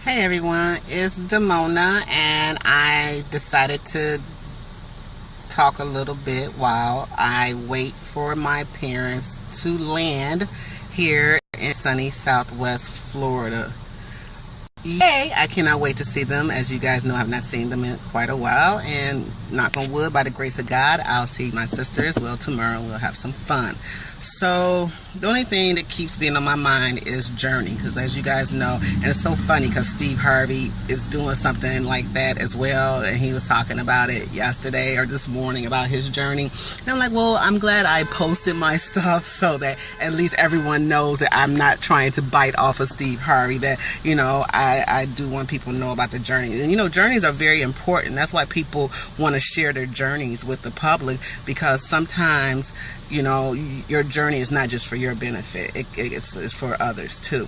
Hey everyone, it's Demona, and I decided to talk a little bit while I wait for my parents to land here in sunny Southwest Florida. Yay! I cannot wait to see them. As you guys know, I've not seen them in quite a while, and knock on wood, by the grace of God, I'll see my sister as well tomorrow. We'll have some fun. So the only thing that keeps being on my mind is journey, because as you guys know, and it's so funny because Steve Harvey is doing something like that as well, and he was talking about it yesterday or this morning about his journey. And I'm like, well, I'm glad I posted my stuff so that at least everyone knows that I'm not trying to bite off of Steve Harvey, that, you know, I do want people to know about the journey. And, you know, journeys are very important. That's why people want to share their journeys with the public, because sometimes, you know, your journey is not just for your benefit. It's for others too.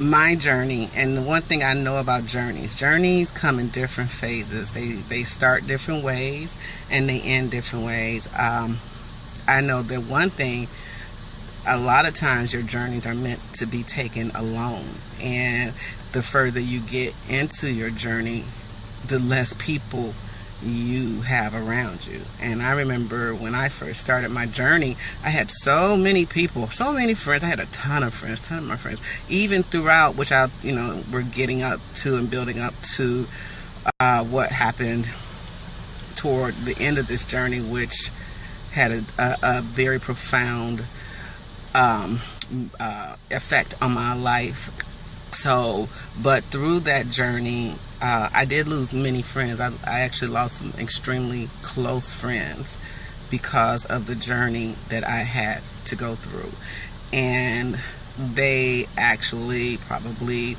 My journey, and the one thing I know about journeys come in different phases. They start different ways and they end different ways. I know that one thing, a lot of times your journeys are meant to be taken alone, and the further you get into your journey, the less people you have around you. And I remember when I first started my journey, I had so many people, so many friends. I had a ton of my friends, even throughout, which we're getting up to and building up to what happened toward the end of this journey, which had a very profound effect on my life. So, but through that journey, I did lose many friends. I actually lost some extremely close friends because of the journey that I had to go through. And they actually probably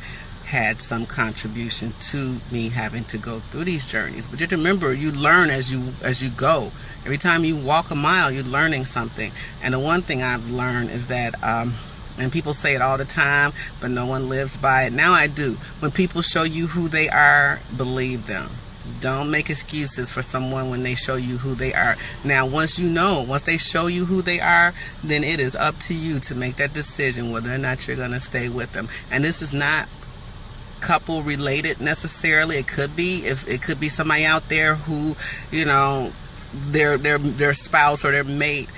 had some contribution to me having to go through these journeys. But you have to remember, you learn as you go. Every time you walk a mile, you're learning something. And the one thing I've learned is that and people say it all the time, but no one lives by it. Now I do. When people show you who they are, believe them. Don't make excuses for someone when they show you who they are. Now, once they show you who they are, then it is up to you to make that decision whether or not you're going to stay with them. And this is not couple related necessarily. It could be. If it could be somebody out there who, you know, their spouse or their mate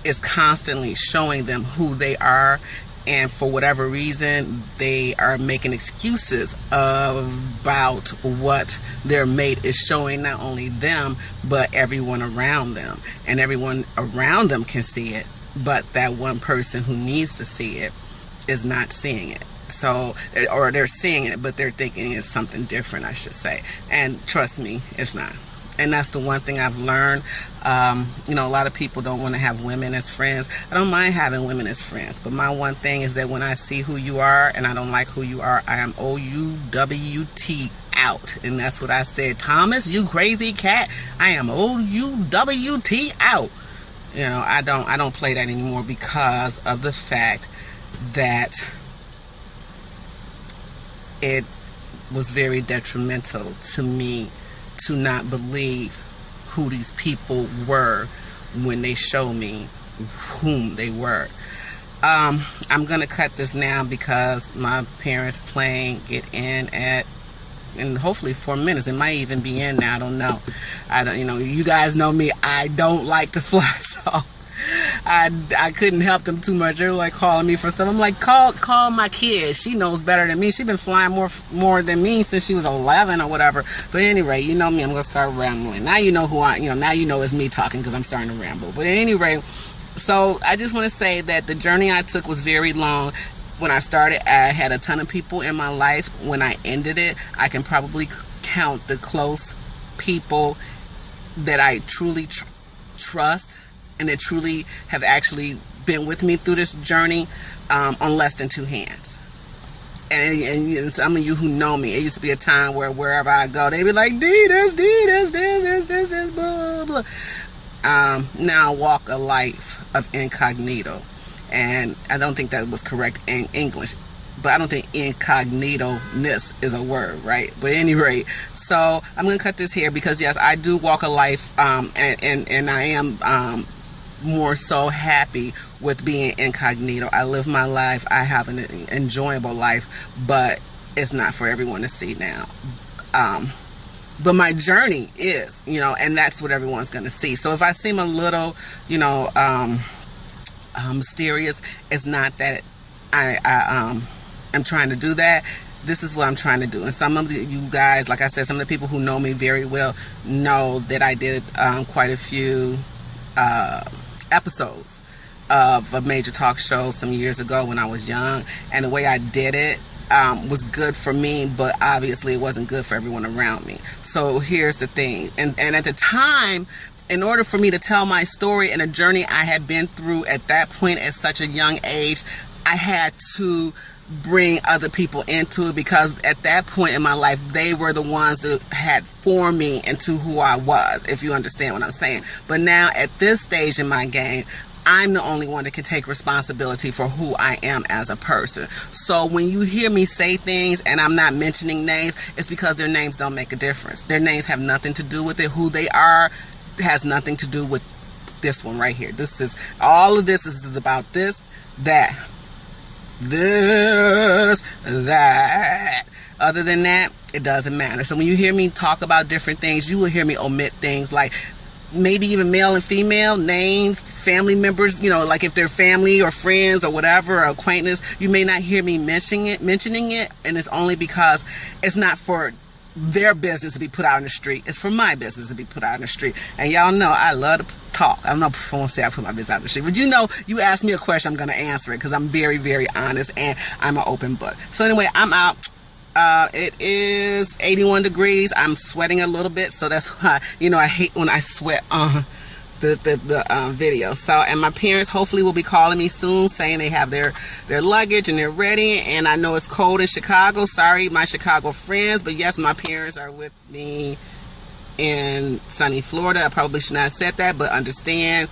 is constantly showing them who they are, and for whatever reason they are making excuses about what their mate is showing not only them but everyone around them, and everyone around them can see it, but that one person who needs to see it is not seeing it. So, or they're seeing it but they're thinking it's something different, I should say, and trust me, it's not. And that's the one thing I've learned. A lot of people don't want to have women as friends. I don't mind having women as friends. But my one thing is that when I see who you are and I don't like who you are, I am OUWT out. And that's what I said. Thomas, you crazy cat. I am OUWT out. You know, I don't play that anymore because of the fact that it was very detrimental to me to not believe who these people were when they show me whom they were. I'm going to cut this now because my parents' plane get in in hopefully 4 minutes. It might even be in now. I don't know. You guys know me. I don't like to fly, so I couldn't help them too much. They were like calling me for stuff. I'm like, call my kid. She knows better than me. She's been flying more than me since she was 11 or whatever. But anyway, you know me. I'm gonna start rambling. Now you know who I. Now you know it's me talking because I'm starting to ramble. But anyway, so I just want to say that the journey I took was very long. When I started, I had a ton of people in my life. When I ended it, I can probably count the close people that I truly trust and that truly have actually been with me through this journey on less than 2 hands. And some of you who know me, it used to be a time where wherever I go, they'd be like, this, blah, blah. Now I walk a life of incognito. And I don't think that was correct in English. But I don't think incognito-ness is a word, right? But anyway, so I'm going to cut this here because, yes, I do walk a life, and I am more so happy with being incognito. I live my life. I have an enjoyable life, but is not for everyone to see now. But my journey is, and that's what everyone's going to see. So if I seem a little, mysterious, it's not that I'm trying to do that. This is what I'm trying to do. And some of you guys, like I said, some of the people who know me very well know that I did quite a few episodes of a major talk show some years ago when I was young. And the way I did it was good for me, but obviously it wasn't good for everyone around me. So here's the thing. And at the time, in order for me to tell my story and a journey I had been through at that point at such a young age, I had to bring other people into it, because at that point in my life, they were the ones that had formed me into who I was, if you understand what I'm saying. But now at this stage in my game, I'm the only one that can take responsibility for who I am as a person. So when you hear me say things and I'm not mentioning names, it's because their names don't make a difference. Their names have nothing to do with it. Who they are has nothing to do with this one right here. All of this is about this, that. Other than that, it doesn't matter. So when you hear me talk about different things, you will hear me omit things like maybe even male and female names, family members, like if they're family or friends or whatever, or acquaintance, you may not hear me mentioning it, and it's only because it's not for their business to be put out in the street. It's for my business to be put out in the street. And y'all know I love to talk. I don't know if I won't say I put my business out in the street, but you ask me a question, I'm going to answer it, because I'm very, very honest and I'm an open book. So anyway, I'm out. It is 81 degrees. I'm sweating a little bit, so that's why, I hate when I sweat on the video. So, and my parents hopefully will be calling me soon, saying they have their luggage and they're ready. And I know it's cold in Chicago. Sorry, my Chicago friends, but yes, my parents are with me in sunny Florida. I probably should not have said that, but understand.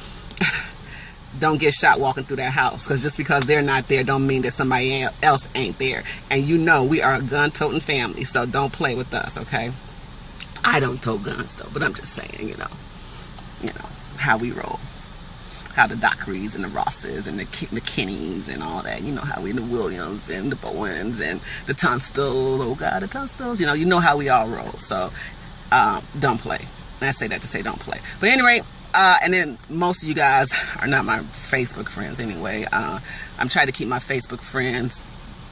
Don't get shot walking through that house, because just because they're not there don't mean that somebody else ain't there. And we are a gun-toting family, so don't play with us, okay? I don't tote guns though, but I'm just saying, how we roll, how the Dockeries and the Rosses and the McKinneys and all that, how we, the Williams and the Bowens and the Tunstall, oh God, the Tunstals, you know how we all roll. So don't play. And I say that to say don't play. But anyway, and then most of you guys are not my Facebook friends anyway. I'm trying to keep my Facebook friends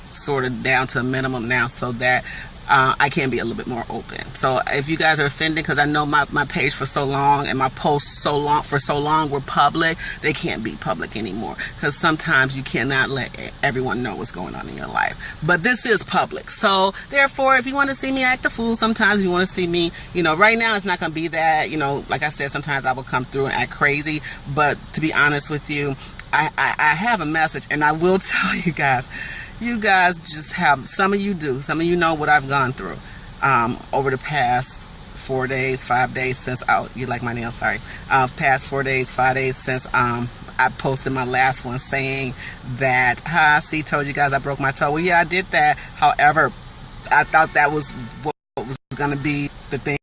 sort of down to a minimum now, so that I can be a little bit more open. So if you guys are offended, because I know my page for so long and my posts for so long were public, they can't be public anymore, because sometimes you cannot let everyone know what's going on in your life. But this is public, so therefore, if you want to see me act a fool, sometimes you want to see me, right now it's not going to be that, like I said, sometimes I will come through and act crazy. But to be honest with you, I have a message, and I will tell you guys. You guys just have, some of you know what I've gone through over the past 4 days, 5 days since you like my nails, sorry. Past 4 days, 5 days since I posted my last one saying that, told you guys I broke my toe. Well, yeah, I did that. However, I thought that was what was going to be the thing